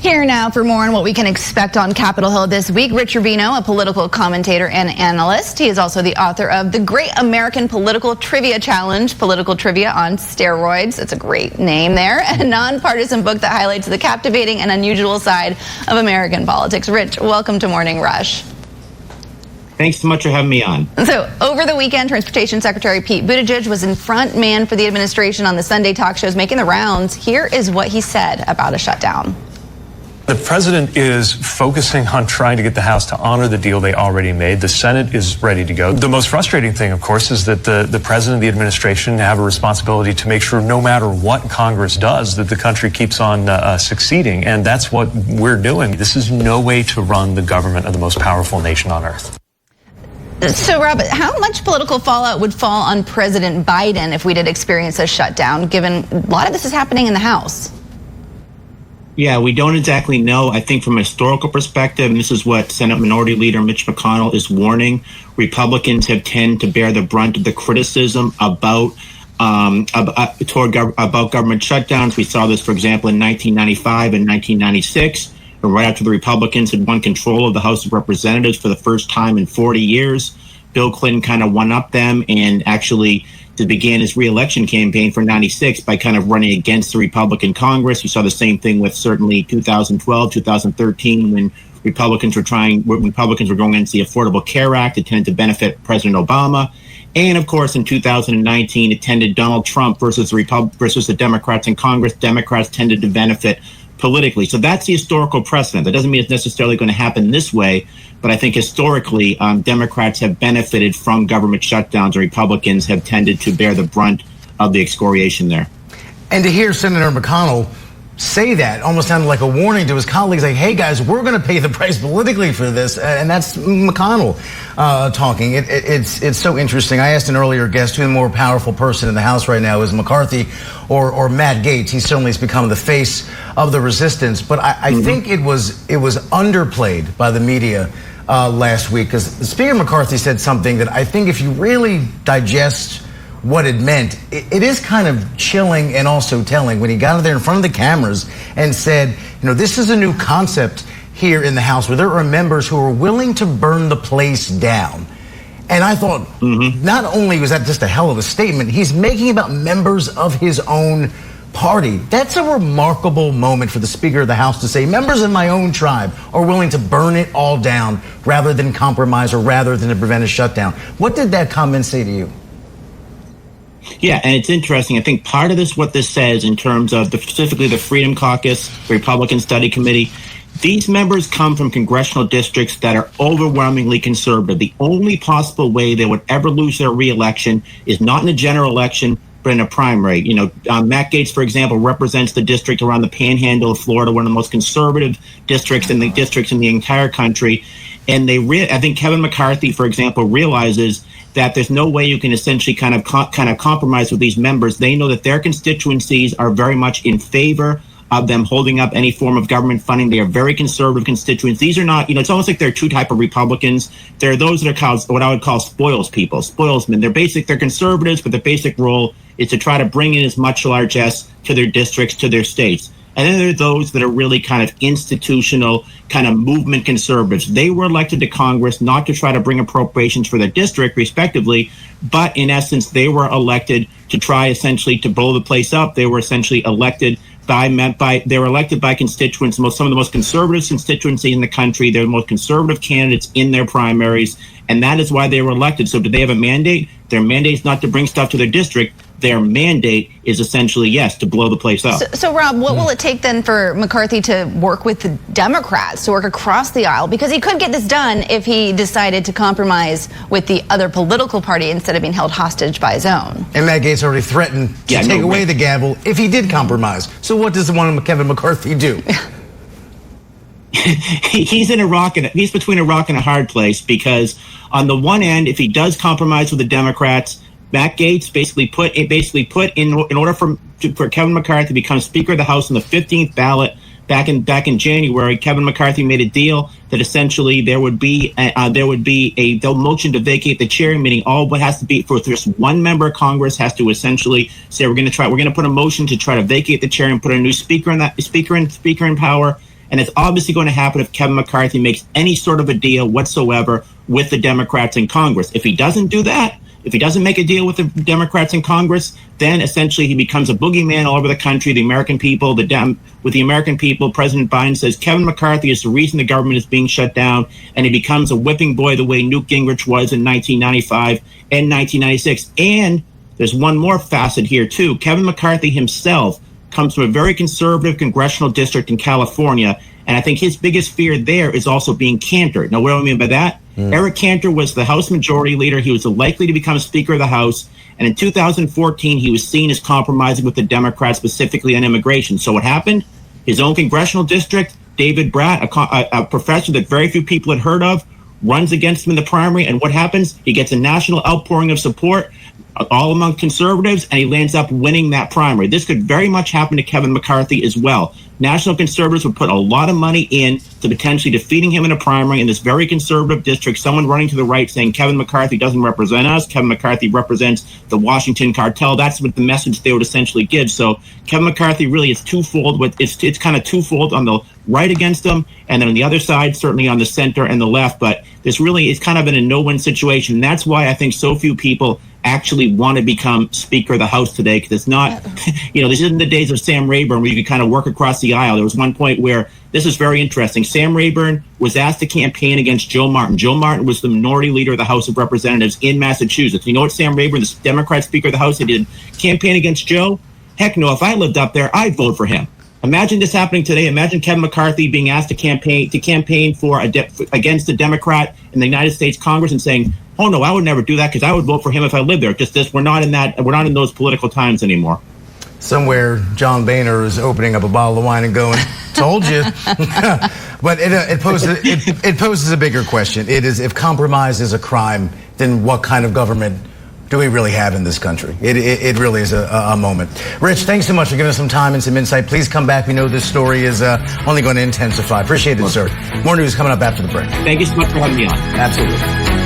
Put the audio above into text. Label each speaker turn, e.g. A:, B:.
A: Here now for more on what we can expect on Capitol Hill this week. Rich Rubino, a political commentator and analyst. He is also the author of The Great American Political Trivia Challenge, Political Trivia on Steroids. That's a great name there. A nonpartisan book that highlights the captivating and unusual side of American politics. Rich, welcome to Morning Rush.
B: Thanks so much for having me on.
A: So, over the weekend, Transportation Secretary Pete Buttigieg was in front man for the administration on the Sunday talk shows, making the rounds. Here is what he said about a shutdown.
C: The president is focusing on trying to get the House to honor the deal they already made. The Senate is ready to go. The most frustrating thing, of course, is that the president and the administration have a responsibility to make sure no matter what Congress does, that the country keeps on succeeding. And that's what we're doing. This is no way to run the government of the most powerful nation on earth.
A: So, Rob, how much political fallout would fall on President Biden if we did experience a shutdown, given a lot of this is happening in the House?
B: Yeah, we don't exactly know. I think from a historical perspective, and this is what Senate Minority Leader Mitch McConnell is warning, Republicans have tended to bear the brunt of the criticism about government shutdowns. We saw this, for example, in 1995 and 1996, right after the Republicans had won control of the House of Representatives for the first time in 40 years. Bill Clinton kind of one-upped them and actually began his re-election campaign for 96 by kind of running against the Republican Congress. You saw the same thing with certainly 2012, 2013, when Republicans were going against the Affordable Care Act. It tended to benefit President Obama. And of course, in 2019, it tended Donald Trump versus the Democrats in Congress. Democrats tended to benefit politically. So that's the historical precedent. That doesn't mean it's necessarily going to happen this way, but I think historically, Democrats have benefited from government shutdowns, and Republicans have tended to bear the brunt of the excoriation there.
D: And to hear Senator McConnell say that almost sounded like a warning to his colleagues, like, hey guys, we're going to pay the price politically for this. And that's McConnell talking. It's so interesting. I asked an earlier guest who the more powerful person in the House right now is, McCarthy or Matt Gaetz. He certainly has become the face of the resistance. But I think it was underplayed by the media last week, because Speaker McCarthy said something that I think if you really digest what it meant, it is kind of chilling and also telling when he got out there in front of the cameras and said, this is a new concept here in the House where there are members who are willing to burn the place down. And I thought, not only was that just a hell of a statement, he's making about members of his own party. That's a remarkable moment for the Speaker of the House to say, members of my own tribe are willing to burn it all down rather than compromise or rather than to prevent a shutdown. What did that comment say to you?
B: Yeah, and it's interesting. I think part of this, what this says in terms of specifically the Freedom Caucus, the Republican Study Committee, these members come from congressional districts that are overwhelmingly conservative. The only possible way they would ever lose their reelection is not in a general election, but in a primary. Matt Gaetz, for example, represents the district around the Panhandle of Florida, one of the most conservative districts in the entire country. And I think Kevin McCarthy, for example, realizes that there's no way you can essentially kind of compromise with these members. They know that their constituencies are very much in favor of them holding up any form of government funding. They are very conservative constituents. These are not, it's almost like there are two types of Republicans. There are those that are called what I would call spoils people, spoilsmen. They're conservatives, but their basic role is to try to bring in as much largesse to their districts, to their states. And then there are those that are really kind of institutional, kind of movement conservatives. They were elected to Congress not to try to bring appropriations for their district, respectively, but in essence, they were elected to try essentially to blow the place up. They were essentially elected by constituents, some of the most conservative constituencies in the country. They're the most conservative candidates in their primaries, and that is why they were elected. So do they have a mandate? Their mandate is not to bring stuff to their district. Their mandate is essentially, yes, to blow the place up.
A: So Rob, what will it take then for McCarthy to work with the Democrats, to work across the aisle? Because he could get this done if he decided to compromise with the other political party instead of being held hostage by his own.
D: And Matt Gaetz already threatened to take away the gavel if he did compromise. So what does Kevin McCarthy do?
B: He's between a rock and a hard place, because on the one end, if he does compromise with the Democrats, Matt Gaetz basically put in order for Kevin McCarthy to become Speaker of the House on the 15th ballot back in January. Kevin McCarthy made a deal that essentially there would be a motion to vacate the chair, meaning all what has to be for just one member of Congress has to essentially say we're going to put a motion to try to vacate the chair and put a new speaker in power. And it's obviously going to happen if Kevin McCarthy makes any sort of a deal whatsoever with the Democrats in Congress. If he doesn't do that, if he doesn't make a deal with the Democrats in Congress, then essentially he becomes a boogeyman all over the country. The American people, with the American people, President Biden says Kevin McCarthy is the reason the government is being shut down, and he becomes a whipping boy the way Newt Gingrich was in 1995 and 1996. And there's one more facet here, too. Kevin McCarthy himself comes from a very conservative congressional district in California, and I think his biggest fear there is also being cantored. Now, what do I mean by that? Eric Cantor was the House Majority Leader. He was likely to become Speaker of the House. And in 2014, he was seen as compromising with the Democrats, specifically on immigration. So what happened? His own congressional district, David Bratt, a professor that very few people had heard of, runs against him in the primary. And what happens? He gets a national outpouring of support all among conservatives, and he lands up winning that primary. This could very much happen to Kevin McCarthy as well. National conservatives would put a lot of money in to potentially defeating him in a primary in this very conservative district. Someone running to the right saying Kevin McCarthy doesn't represent us. Kevin McCarthy represents the Washington cartel. That's what the message they would essentially give. So Kevin McCarthy really is twofold. It's kind of twofold on the right against him, and then on the other side, certainly on the center and the left. But this really is kind of in a no-win situation. And that's why I think so few people actually want to become Speaker of the House today, because it's not, this isn't the days of Sam Rayburn where you could kind of work across the aisle. There was one point where this is very interesting. Sam Rayburn was asked to campaign against Joe Martin. Joe Martin was the minority leader of the House of Representatives in Massachusetts. You know what Sam Rayburn, the Democrat Speaker of the House, he did campaign against Joe? Heck no, if I lived up there, I'd vote for him. Imagine this happening today. Imagine Kevin McCarthy being asked to campaign for against a Democrat in the United States Congress and saying, "Oh no, I would never do that because I would vote for him if I lived there." Just this, we're not in those political times anymore.
D: Somewhere, John Boehner is opening up a bottle of wine and going, "Told you." But it poses a bigger question. It is, if compromise is a crime, then what kind of government do we really have in this country? It really is a moment. Rich, thanks so much for giving us some time and some insight. Please come back. We know this story is only going to intensify. Appreciate it, sir. More news coming up after the break.
B: Thank you so much for having me on.
D: Absolutely.